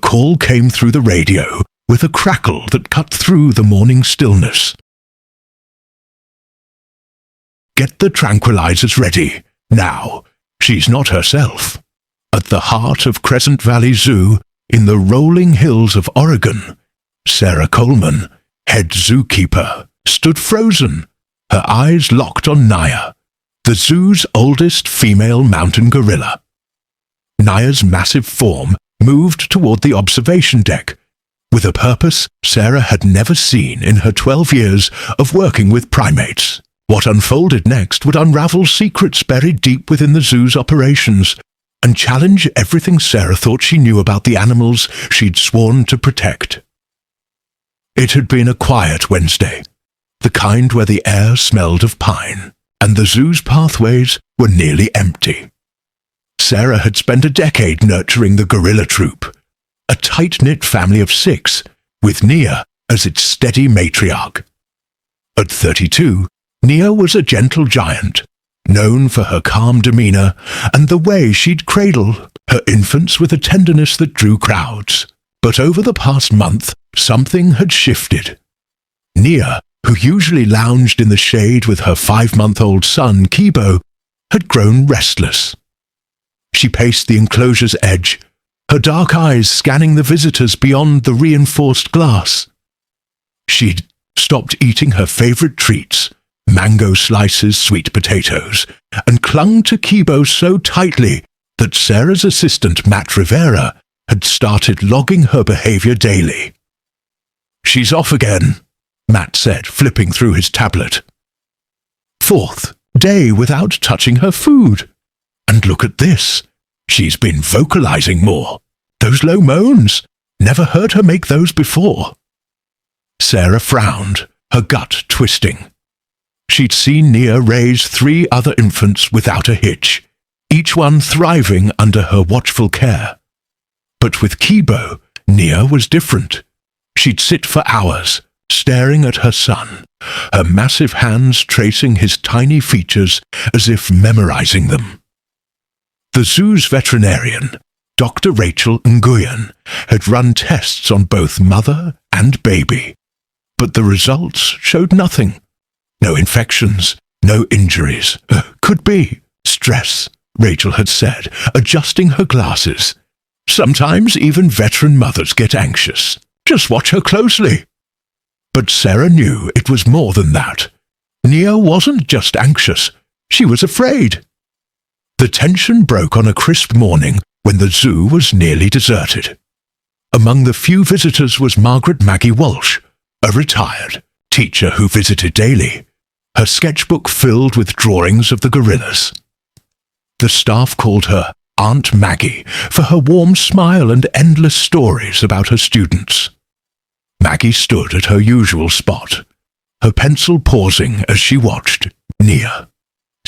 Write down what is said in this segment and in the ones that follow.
call came through the radio with a crackle that cut through the morning stillness. Get the tranquilizers ready. Now, she's not herself. At the heart of Crescent Valley Zoo, in the rolling hills of Oregon, Sarah Coleman, head zookeeper, stood frozen, her eyes locked on Naya, the zoo's oldest female mountain gorilla. Naya's massive form moved toward the observation deck, with a purpose Sarah had never seen in her 12 years of working with primates. What unfolded next would unravel secrets buried deep within the zoo's operations and challenge everything Sarah thought she knew about the animals she'd sworn to protect. It had been a quiet Wednesday, the kind where the air smelled of pine, and the zoo's pathways were nearly empty. Sarah had spent a decade nurturing the gorilla troop, a tight-knit family of 6, with Nia as its steady matriarch. At 32, Nia was a gentle giant, known for her calm demeanor and the way she'd cradle her infants with a tenderness that drew crowds. But over the past month, something had shifted. Nia, who usually lounged in the shade with her 5-month-old son, Kibo, had grown restless. She paced the enclosure's edge, her dark eyes scanning the visitors beyond the reinforced glass. She'd stopped eating her favorite treats, mango slices, sweet potatoes, and clung to Kibo so tightly that Sarah's assistant, Matt Rivera, had started logging her behavior daily. "She's off again," Matt said, flipping through his tablet. 4th day without touching her food. And look at this. She's been vocalizing more. Those low moans. Never heard her make those before. Sarah frowned, her gut twisting. She'd seen Nia raise 3 other infants without a hitch, each one thriving under her watchful care. But with Kibo, Nia was different. She'd sit for hours, staring at her son, her massive hands tracing his tiny features as if memorizing them. The zoo's veterinarian, Dr. Rachel Nguyen, had run tests on both mother and baby, but the results showed nothing. No infections, no injuries. Could be stress, Rachel had said, adjusting her glasses. Sometimes even veteran mothers get anxious. Just watch her closely. But Sarah knew it was more than that. Nia wasn't just anxious, she was afraid. The tension broke on a crisp morning when the zoo was nearly deserted. Among the few visitors was Margaret Maggie Walsh, a retired teacher who visited daily, her sketchbook filled with drawings of the gorillas. The staff called her Aunt Maggie for her warm smile and endless stories about her students. Maggie stood at her usual spot, her pencil pausing as she watched Nia.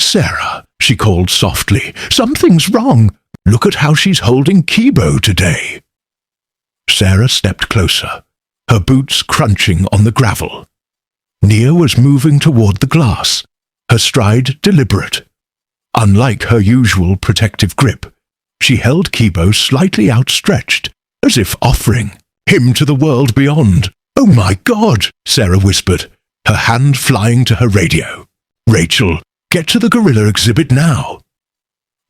"Sarah," she called softly, "something's wrong. Look at how she's holding Kibo today." Sarah stepped closer, her boots crunching on the gravel. Nia was moving toward the glass, her stride deliberate. Unlike her usual protective grip, she held Kibo slightly outstretched, as if offering him to the world beyond. "Oh my God," Sarah whispered, her hand flying to her radio. "Rachel, get to the gorilla exhibit now."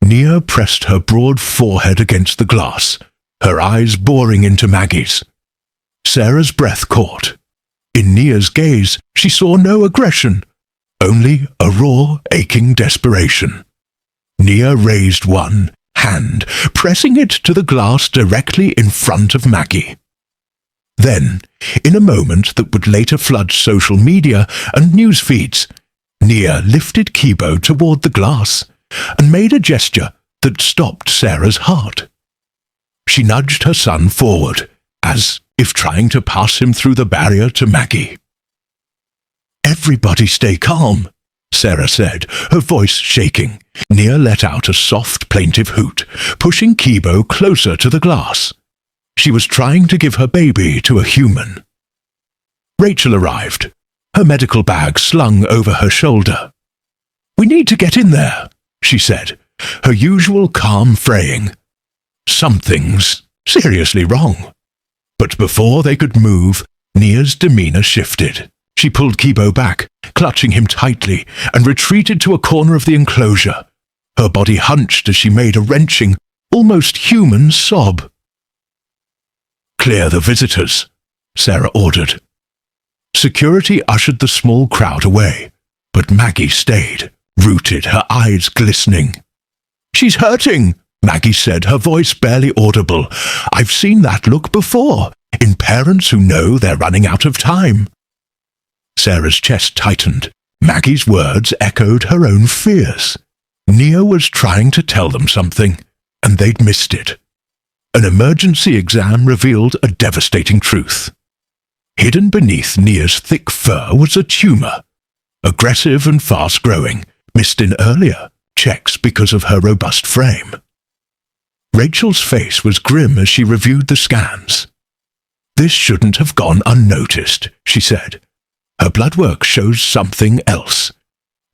Nia pressed her broad forehead against the glass, her eyes boring into Maggie's. Sarah's breath caught. In Nia's gaze, she saw no aggression, only a raw, aching desperation. Nia raised one hand, pressing it to the glass directly in front of Maggie. Then, in a moment that would later flood social media and news feeds, Nia lifted Kibo toward the glass and made a gesture that stopped Sarah's heart. She nudged her son forward, as if trying to pass him through the barrier to Maggie. "Everybody stay calm," Sarah said, her voice shaking. Nia let out a soft, plaintive hoot, pushing Kibo closer to the glass. She was trying to give her baby to a human. Rachel arrived, her medical bag slung over her shoulder. "We need to get in there," she said, her usual calm fraying. "Something's seriously wrong." But before they could move, Nia's demeanor shifted. She pulled Kibo back, clutching him tightly, and retreated to a corner of the enclosure. Her body hunched as she made a wrenching, almost human sob. "Clear the visitors," Sarah ordered. Security ushered the small crowd away, but Maggie stayed, rooted, her eyes glistening. "She's hurting," Maggie said, her voice barely audible. "I've seen that look before, in parents who know they're running out of time." Sarah's chest tightened. Maggie's words echoed her own fears. Nia was trying to tell them something, and they'd missed it. An emergency exam revealed a devastating truth. Hidden beneath Nia's thick fur was a tumor, aggressive and fast-growing, missed in earlier checks because of her robust frame. Rachel's face was grim as she reviewed the scans. "This shouldn't have gone unnoticed," she said. "Her blood work shows something else.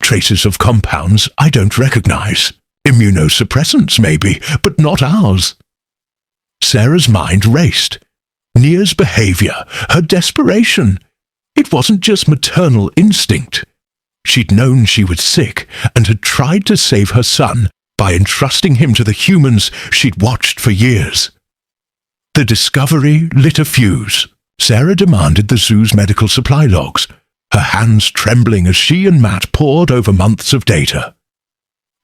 Traces of compounds I don't recognize. Immunosuppressants, maybe, but not ours." Sarah's mind raced. Nia's behavior, her desperation. It wasn't just maternal instinct. She'd known she was sick and had tried to save her son by entrusting him to the humans she'd watched for years. The discovery lit a fuse. Sarah demanded the zoo's medical supply logs, her hands trembling as she and Matt pored over months of data.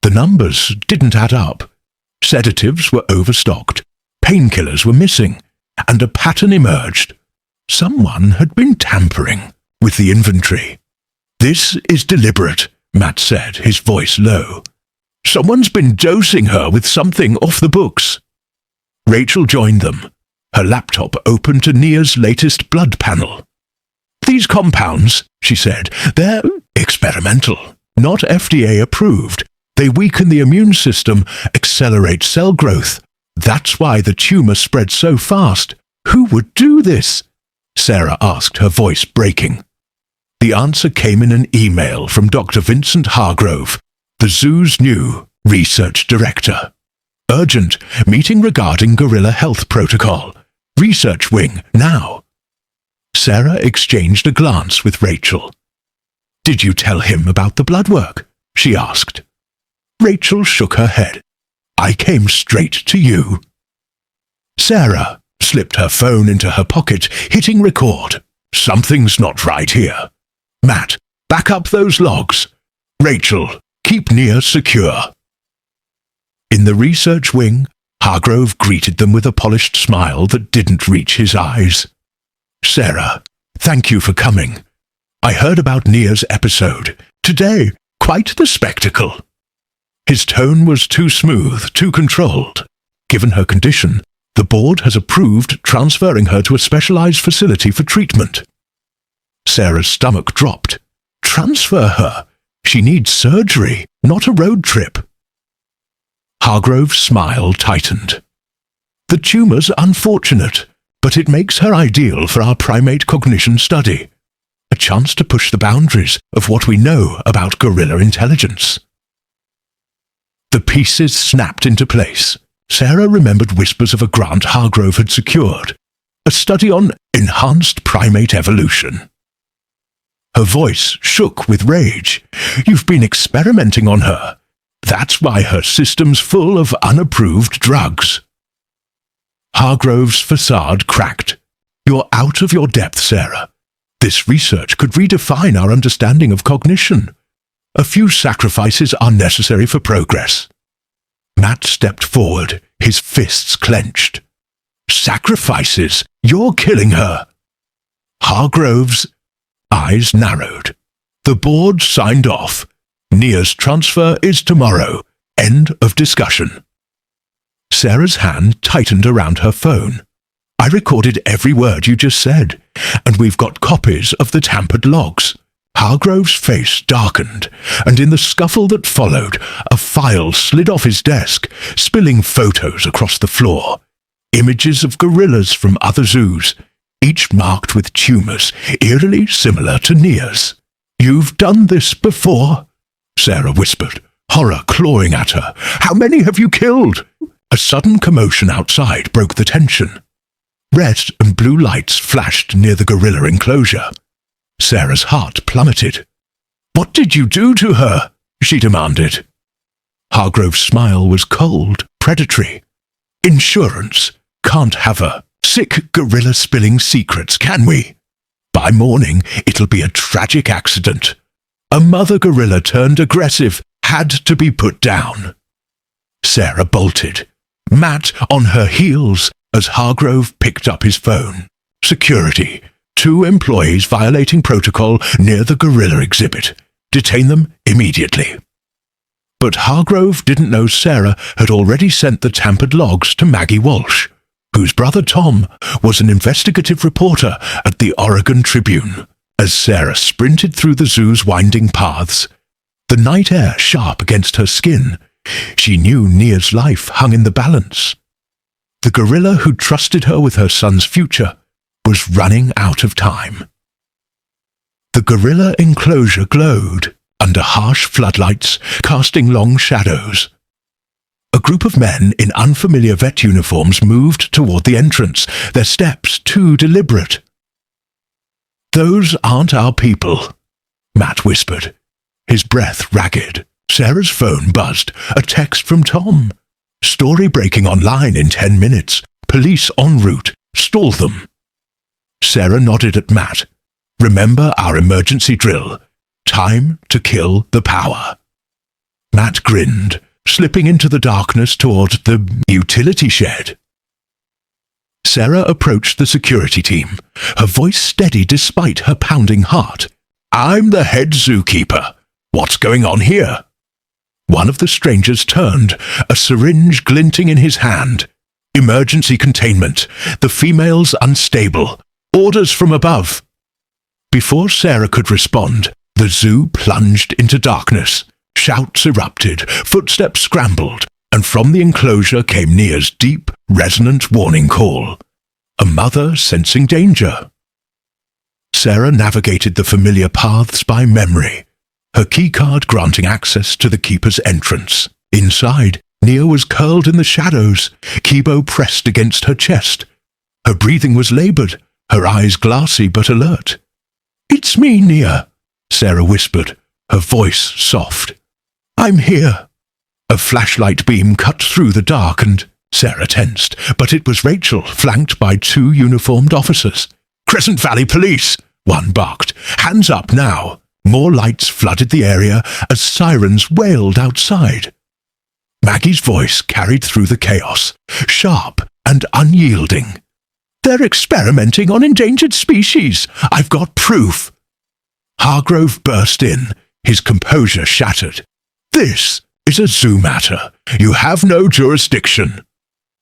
The numbers didn't add up. Sedatives were overstocked, painkillers were missing, and a pattern emerged. Someone had been tampering with the inventory. "This is deliberate," Matt said, his voice low. "Someone's been dosing her with something off the books." Rachel joined them, her laptop open to Nia's latest blood panel. "These compounds," she said, "they're experimental, not FDA approved. They weaken the immune system, accelerate cell growth. That's why the tumor spread so fast. Who would do this?" Sarah asked, her voice breaking. The answer came in an email from Dr. Vincent Hargrove, the zoo's new research director. "Urgent, meeting regarding gorilla health protocol. Research wing, now." Sarah exchanged a glance with Rachel. "Did you tell him about the blood work?" she asked. Rachel shook her head. "I came straight to you." Sarah slipped her phone into her pocket, hitting record. "Something's not right here. Matt, back up those logs. Rachel, keep Nia secure." In the research wing, Hargrove greeted them with a polished smile that didn't reach his eyes. "Sarah, thank you for coming. I heard about Nia's episode. Today, quite the spectacle." His tone was too smooth, too controlled. Given her condition, the board has approved transferring her to a specialized facility for treatment. Sarah's stomach dropped. Transfer her? She needs surgery, not a road trip. Hargrove's smile tightened. "The tumor's unfortunate, but it makes her ideal for our primate cognition study. A chance to push the boundaries of what we know about gorilla intelligence." The pieces snapped into place. Sarah remembered whispers of a grant Hargrove had secured, a study on enhanced primate evolution. Her voice shook with rage. "You've been experimenting on her. That's why her system's full of unapproved drugs." Hargrove's facade cracked. "You're out of your depth, Sarah. This research could redefine our understanding of cognition. A few sacrifices are necessary for progress." Matt stepped forward, his fists clenched. "Sacrifices? You're killing her." Hargrove's eyes narrowed. "The board signed off. Nia's transfer is tomorrow. End of discussion." Sarah's hand tightened around her phone. "I recorded every word you just said, and we've got copies of the tampered logs." Hargrove's face darkened, and in the scuffle that followed, a file slid off his desk, spilling photos across the floor. Images of gorillas from other zoos, each marked with tumors eerily similar to Nia's. "You've done this before?" Sarah whispered, horror clawing at her. "How many have you killed?" A sudden commotion outside broke the tension. Red and blue lights flashed near the gorilla enclosure. Sarah's heart plummeted. "What did you do to her?" she demanded. Hargrove's smile was cold, predatory. "Insurance can't have a sick gorilla spilling secrets, can we? By morning, it'll be a tragic accident. A mother gorilla turned aggressive, had to be put down." Sarah bolted, Matt on her heels as Hargrove picked up his phone. "Security. 2 employees violating protocol near the gorilla exhibit. Detain them immediately." But Hargrove didn't know Sarah had already sent the tampered logs to Maggie Walsh, whose brother Tom was an investigative reporter at the Oregon Tribune. As Sarah sprinted through the zoo's winding paths, the night air sharp against her skin, she knew Nia's life hung in the balance. The gorilla who trusted her with her son's future was running out of time. The gorilla enclosure glowed under harsh floodlights, casting long shadows. A group of men in unfamiliar vet uniforms moved toward the entrance, their steps too deliberate. "Those aren't our people," Matt whispered, his breath ragged. Sarah's phone buzzed, a text from Tom. "Story breaking online in 10 minutes. Police en route. Stall them." Sarah nodded at Matt. "Remember our emergency drill. Time to kill the power." Matt grinned, slipping into the darkness toward the utility shed. Sarah approached the security team, her voice steady despite her pounding heart. "I'm the head zookeeper. What's going on here?" One of the strangers turned, a syringe glinting in his hand. "Emergency containment. The female's unstable. Orders from above." Before Sarah could respond, the zoo plunged into darkness. Shouts erupted, footsteps scrambled, and from the enclosure came Nia's deep, resonant warning call. A mother sensing danger. Sarah navigated the familiar paths by memory, her keycard granting access to the keeper's entrance. Inside, Nia was curled in the shadows, Kibo pressed against her chest. Her breathing was labored, her eyes glassy but alert. "It's me, Nia," Sarah whispered, her voice soft. "I'm here." A flashlight beam cut through the dark and Sarah tensed, but it was Rachel, flanked by 2 uniformed officers. "Crescent Valley Police!" one barked. "Hands up now!" More lights flooded the area as sirens wailed outside. Maggie's voice carried through the chaos, sharp and unyielding. "They're experimenting on endangered species. I've got proof." Hargrove burst in, his composure shattered. "This is a zoo matter. You have no jurisdiction."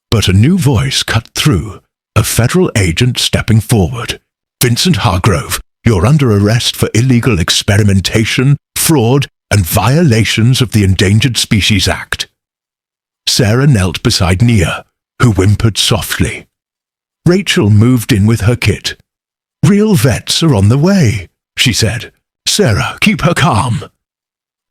But a new voice cut through, a federal agent stepping forward. "Vincent Hargrove, you're under arrest for illegal experimentation, fraud, and violations of the Endangered Species Act." Sarah knelt beside Nia, who whimpered softly. Rachel moved in with her kit. "Real vets are on the way," she said. "Sarah, keep her calm."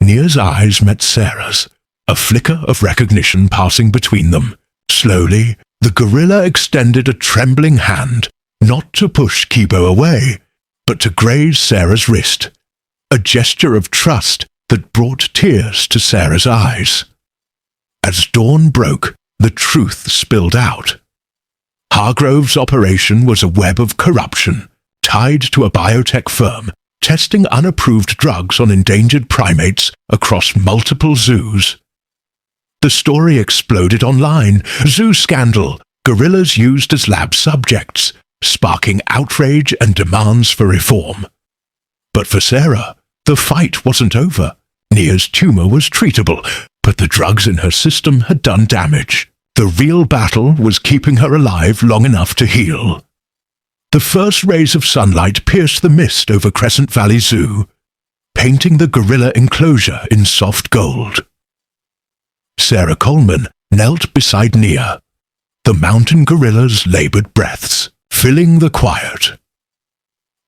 Nia's eyes met Sarah's, a flicker of recognition passing between them. Slowly, the gorilla extended a trembling hand, not to push Kibo away, but to graze Sarah's wrist, a gesture of trust that brought tears to Sarah's eyes. As dawn broke, the truth spilled out. Hargrove's operation was a web of corruption, tied to a biotech firm, testing unapproved drugs on endangered primates across multiple zoos. The story exploded online. Zoo scandal, gorillas used as lab subjects, sparking outrage and demands for reform. But for Sarah, the fight wasn't over. Nia's tumor was treatable, but the drugs in her system had done damage. The real battle was keeping her alive long enough to heal. The first rays of sunlight pierced the mist over Crescent Valley Zoo, painting the gorilla enclosure in soft gold. Sarah Coleman knelt beside Nia, the mountain gorilla's labored breaths filling the quiet.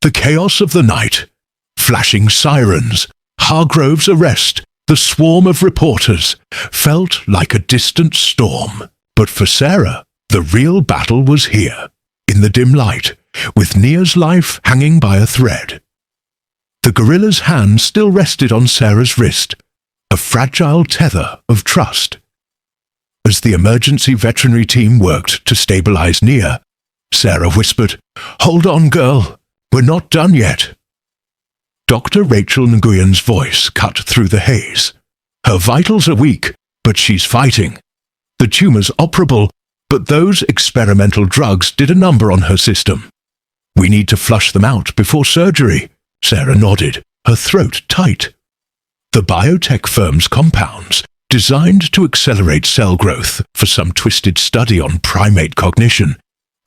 The chaos of the night, flashing sirens, Hargrove's arrest, the swarm of reporters, felt like a distant storm. But for Sarah, the real battle was here. in the dim light, with Nia's life hanging by a thread. The gorilla's hand still rested on Sarah's wrist, a fragile tether of trust. As the emergency veterinary team worked to stabilize Nia, Sarah whispered, "Hold on, girl. We're not done yet." Dr. Rachel Nguyen's voice cut through the haze. Her vitals are weak, but she's fighting. The tumor's operable, but those experimental drugs did a number on her system. We need to flush them out before surgery. Sarah nodded, her throat tight. The biotech firm's compounds, designed to accelerate cell growth for some twisted study on primate cognition,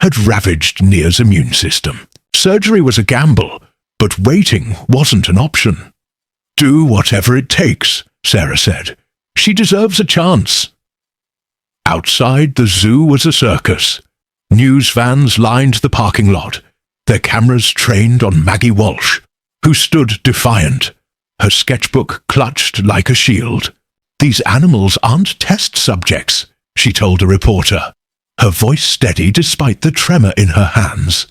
had ravaged Nia's immune system. Surgery was a gamble, but waiting wasn't an option. "Do whatever it takes," Sarah said. "She deserves a chance." Outside the zoo was a circus. News vans lined the parking lot, their cameras trained on Maggie Walsh, who stood defiant, her sketchbook clutched like a shield. "These animals aren't test subjects," she told a reporter, her voice steady despite the tremor in her hands.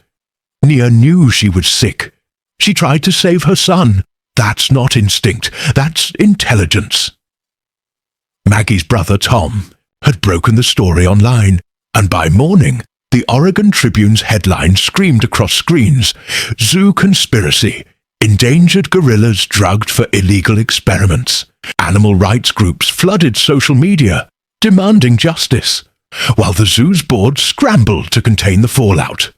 Nia knew she was sick. She tried to save her son. That's not instinct, that's intelligence. Maggie's brother Tom had broken the story online, and by morning, the Oregon Tribune's headline screamed across screens, "Zoo conspiracy. Endangered gorillas drugged for illegal experiments." Animal rights groups flooded social media, demanding justice, while the zoo's board scrambled to contain the fallout.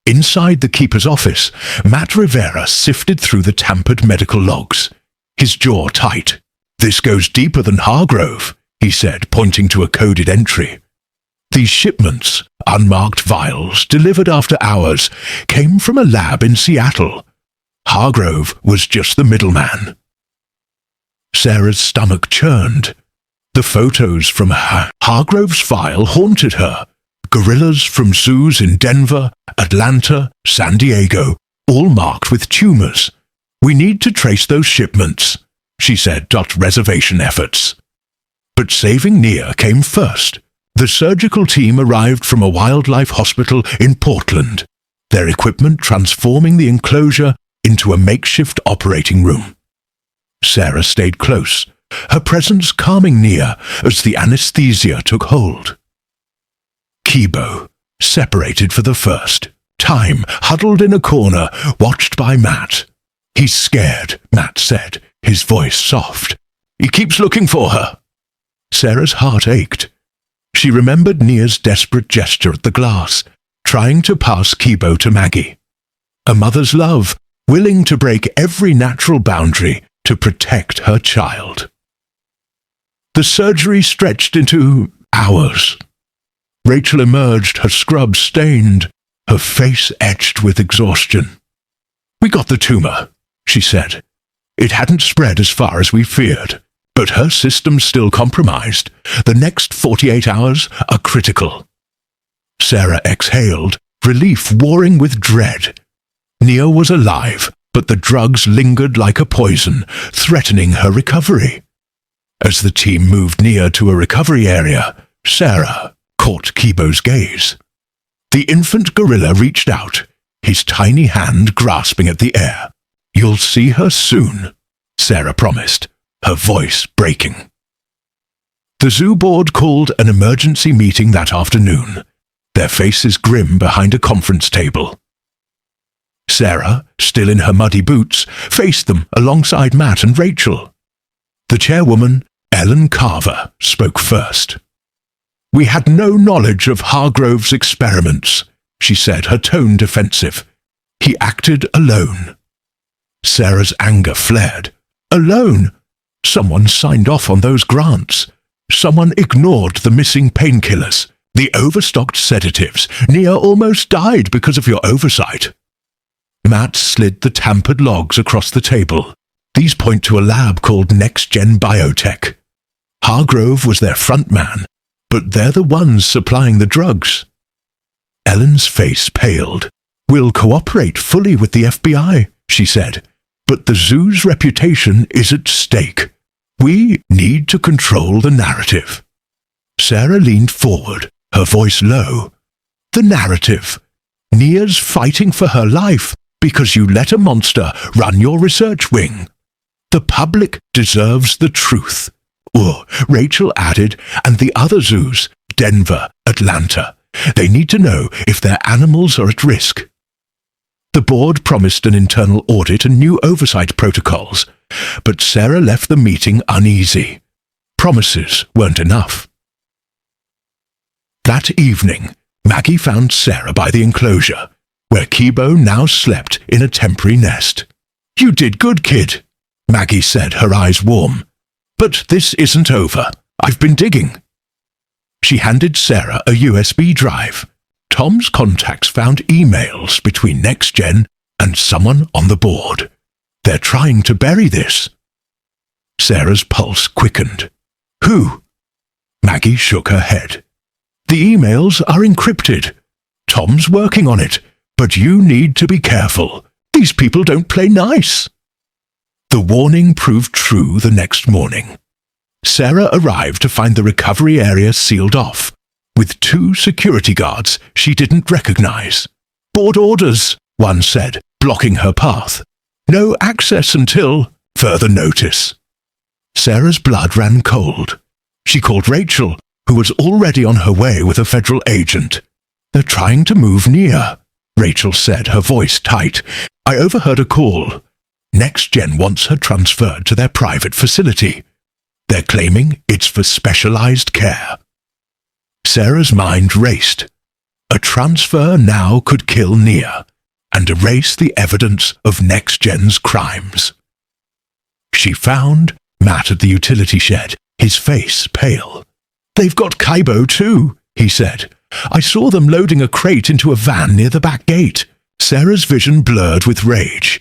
Inside the keeper's office, Matt Rivera sifted through the tampered medical logs, his jaw tight. "This goes deeper than Hargrove," he said, pointing to a coded entry. These shipments, unmarked vials delivered after hours, came from a lab in Seattle. Hargrove was just the middleman. Sarah's stomach churned. The photos from Hargrove's file haunted her. Gorillas from zoos in Denver, Atlanta, San Diego, all marked with tumors. "We need to trace those shipments," she said, reservation efforts. But saving Nia came first. The surgical team arrived from a wildlife hospital in Portland, their equipment transforming the enclosure into a makeshift operating room. Sarah stayed close, her presence calming Nia as the anesthesia took hold. Kibo, separated for the first time, huddled in a corner, watched by Matt. "He's scared," Matt said, his voice soft. "He keeps looking for her." Sarah's heart ached. She remembered Nia's desperate gesture at the glass, trying to pass Kibo to Maggie. A mother's love, willing to break every natural boundary to protect her child. The surgery stretched into hours. Rachel emerged, her scrub stained, her face etched with exhaustion. "We got the tumor," she said. "It hadn't spread as far as we feared, but her system's still compromised. The next 48 hours are critical." Sarah exhaled, relief warring with dread. Nia was alive, but the drugs lingered like a poison, threatening her recovery. As the team moved Nia to a recovery area, Sarah caught Kibo's gaze. The infant gorilla reached out, his tiny hand grasping at the air. "You'll see her soon," Sarah promised, her voice breaking. The zoo board called an emergency meeting that afternoon, their faces grim behind a conference table. Sarah, still in her muddy boots, faced them alongside Matt and Rachel. The chairwoman, Ellen Carver, spoke first. "We had no knowledge of Hargrove's experiments," she said, her tone defensive. "He acted alone." Sarah's anger flared. Alone? Someone signed off on those grants. Someone ignored the missing painkillers, the overstocked sedatives. Nia almost died because of your oversight. Matt slid the tampered logs across the table. These point to a lab called Next Gen Biotech. Hargrove was their front man, but they're the ones supplying the drugs. Ellen's face paled. "We'll cooperate fully with the FBI," she said, "but the zoo's reputation is at stake. We need to control the narrative." Sarah leaned forward, her voice low. The narrative. Nia's fighting for her life because you let a monster run your research wing. The public deserves the truth. Rachel added, and the other zoos, Denver, Atlanta. They need to know if their animals are at risk. The board promised an internal audit and new oversight protocols, but Sarah left the meeting uneasy. Promises weren't enough. That evening, Maggie found Sarah by the enclosure, where Kibo now slept in a temporary nest. "You did good, kid," Maggie said, her eyes warm. "But this isn't over. I've been digging." She handed Sarah a USB drive. Tom's contacts found emails between NextGen and someone on the board. They're trying to bury this. Sarah's pulse quickened. Who? Maggie shook her head. The emails are encrypted. Tom's working on it, but you need to be careful. These people don't play nice. The warning proved true the next morning. Sarah arrived to find the recovery area sealed off, with 2 security guards she didn't recognize. "Board orders," one said, blocking her path. "No access until further notice." Sarah's blood ran cold. She called Rachel, who was already on her way with a federal agent. "They're trying to move Nia," Rachel said, her voice tight. "I overheard a call. NextGen wants her transferred to their private facility. They're claiming it's for specialized care." Sarah's mind raced. A transfer now could kill Nia and erase the evidence of NextGen's crimes. She found Matt at the utility shed, his face pale. "They've got Kibo too," he said. "I saw them loading a crate into a van near the back gate." Sarah's vision blurred with rage.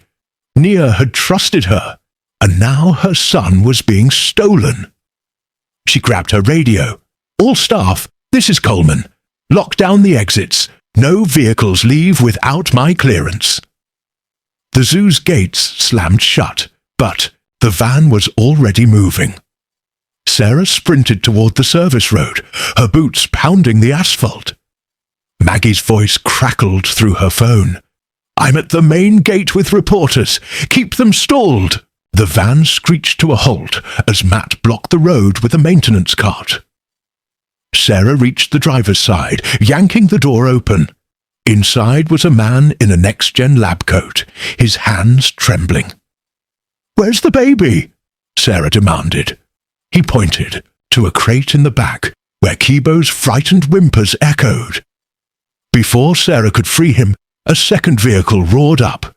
Nia had trusted her, and now her son was being stolen. She grabbed her radio. "All staff, this is Coleman. Lock down the exits. No vehicles leave without my clearance." The zoo's gates slammed shut, but the van was already moving. Sarah sprinted toward the service road, her boots pounding the asphalt. Maggie's voice crackled through her phone. "I'm at the main gate with reporters. Keep them stalled." The van screeched to a halt as Matt blocked the road with a maintenance cart. Sarah reached the driver's side, yanking the door open. Inside was a man in a NextGen lab coat, his hands trembling. "Where's the baby?" Sarah demanded. He pointed to a crate in the back, where Kibo's frightened whimpers echoed. Before Sarah could free him, a second vehicle roared up,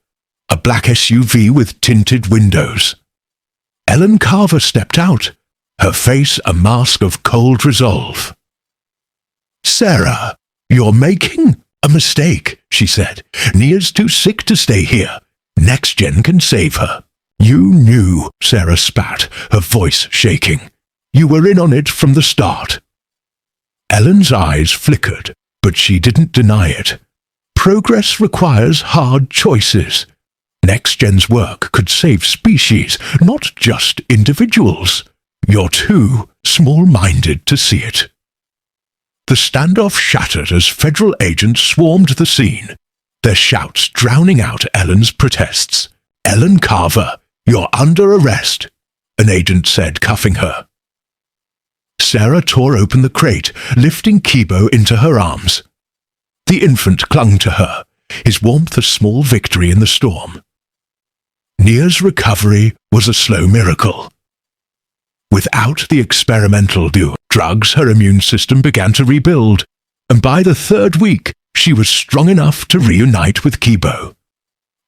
a black SUV with tinted windows. Ellen Carver stepped out, her face a mask of cold resolve. "Sarah, you're making a mistake," she said. "Nia's too sick to stay here. NextGen can save her." "You knew," Sarah spat, her voice shaking. "You were in on it from the start." Ellen's eyes flickered, but she didn't deny it. Progress requires hard choices. NextGen's work could save species, not just individuals. You're too small-minded to see it. The standoff shattered as federal agents swarmed the scene, their shouts drowning out Ellen's protests. "Ellen Carver, you're under arrest," an agent said, cuffing her. Sarah tore open the crate, lifting Kibo into her arms. The infant clung to her, his warmth a small victory in the storm. Nia's recovery was a slow miracle. Without the experimental drugs, her immune system began to rebuild, and by the 3rd week, she was strong enough to reunite with Kibo.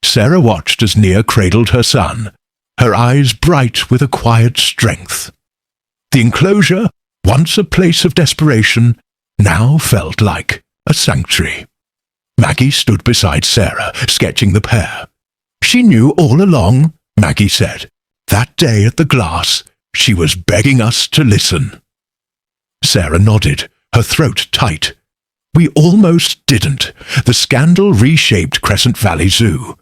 Sarah watched as Nia cradled her son, her eyes bright with a quiet strength. The enclosure, once a place of desperation, now felt like a sanctuary. Maggie stood beside Sarah, sketching the pair. "She knew all along," Maggie said. "That day at the glass, she was begging us to listen." Sarah nodded, her throat tight. "We almost didn't. The scandal reshaped Crescent Valley Zoo.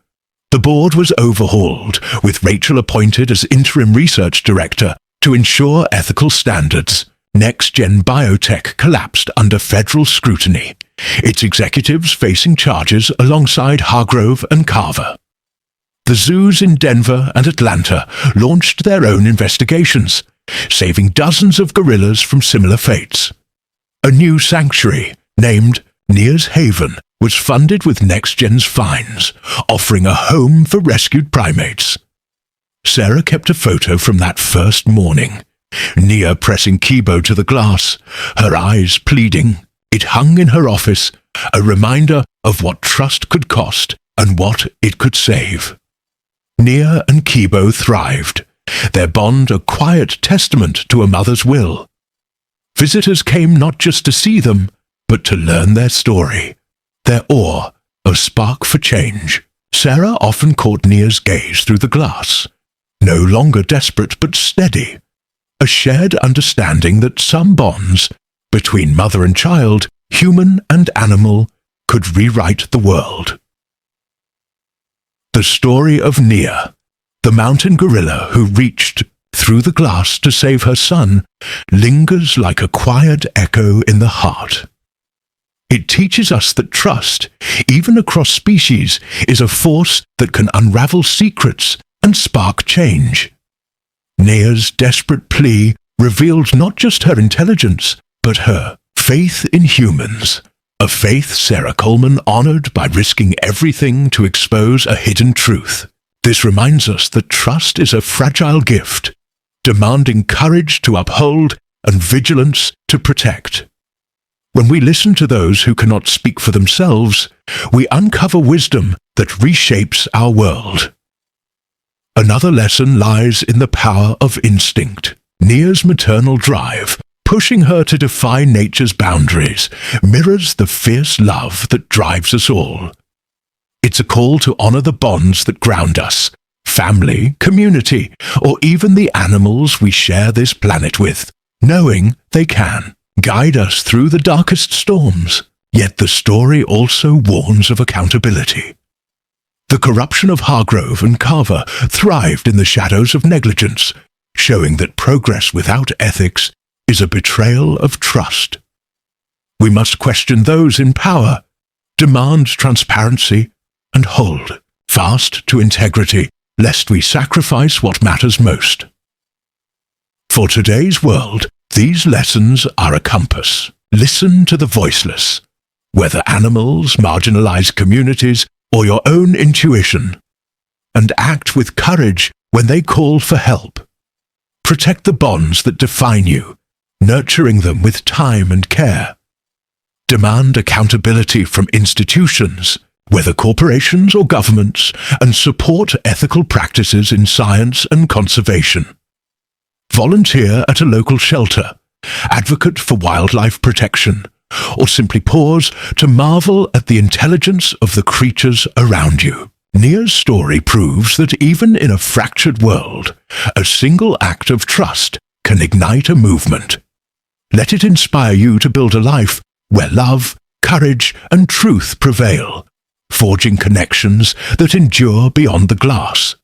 The board was overhauled, with Rachel appointed as interim research director to ensure ethical standards. NextGen Biotech collapsed under federal scrutiny. its executives facing charges alongside Hargrove and Carver. The zoos in Denver and Atlanta launched their own investigations, saving dozens of gorillas from similar fates. A new sanctuary, named Near's Haven, was funded with NextGen's fines, offering a home for rescued primates. Sarah kept a photo from that first morning, Near pressing Kibo to the glass, her eyes pleading. It hung in her office, a reminder of what trust could cost and what it could save. Near and Kibo thrived, their bond a quiet testament to a mother's will. Visitors came not just to see them, but to learn their story, their awe, a spark for change. Sarah often caught Near's gaze through the glass, no longer desperate but steady, a shared understanding that some bonds, between mother and child, human and animal, could rewrite the world. The story of Near, the mountain gorilla who reached through the glass to save her son, lingers like a quiet echo in the heart. It teaches us that trust, even across species, is a force that can unravel secrets and spark change. Near's desperate plea revealed not just her intelligence, but her faith in humans, a faith Sarah Coleman honored by risking everything to expose a hidden truth. This reminds us that trust is a fragile gift, demanding courage to uphold and vigilance to protect. When we listen to those who cannot speak for themselves, we uncover wisdom that reshapes our world. Another lesson lies in the power of instinct. Near's maternal drive, pushing her to defy nature's boundaries, mirrors the fierce love that drives us all. It's a call to honor the bonds that ground us, family, community, or even the animals we share this planet with, knowing they can guide us through the darkest storms. Yet the story also warns of accountability. The corruption of Hargrove and Carver thrived in the shadows of negligence, showing that progress without ethics is a betrayal of trust. We must question those in power, demand transparency, and hold fast to integrity, lest we sacrifice what matters most. For today's world, these lessons are a compass. Listen to the voiceless, whether animals, marginalized communities, or your own intuition, and act with courage when they call for help. Protect the bonds that define you, nurturing them with time and care. Demand accountability from institutions, whether corporations or governments, and support ethical practices in science and conservation. Volunteer at a local shelter, advocate for wildlife protection, or simply pause to marvel at the intelligence of the creatures around you. Near's story proves that even in a fractured world, a single act of trust can ignite a movement. Let it inspire you to build a life where love, courage, and truth prevail, forging connections that endure beyond the glass.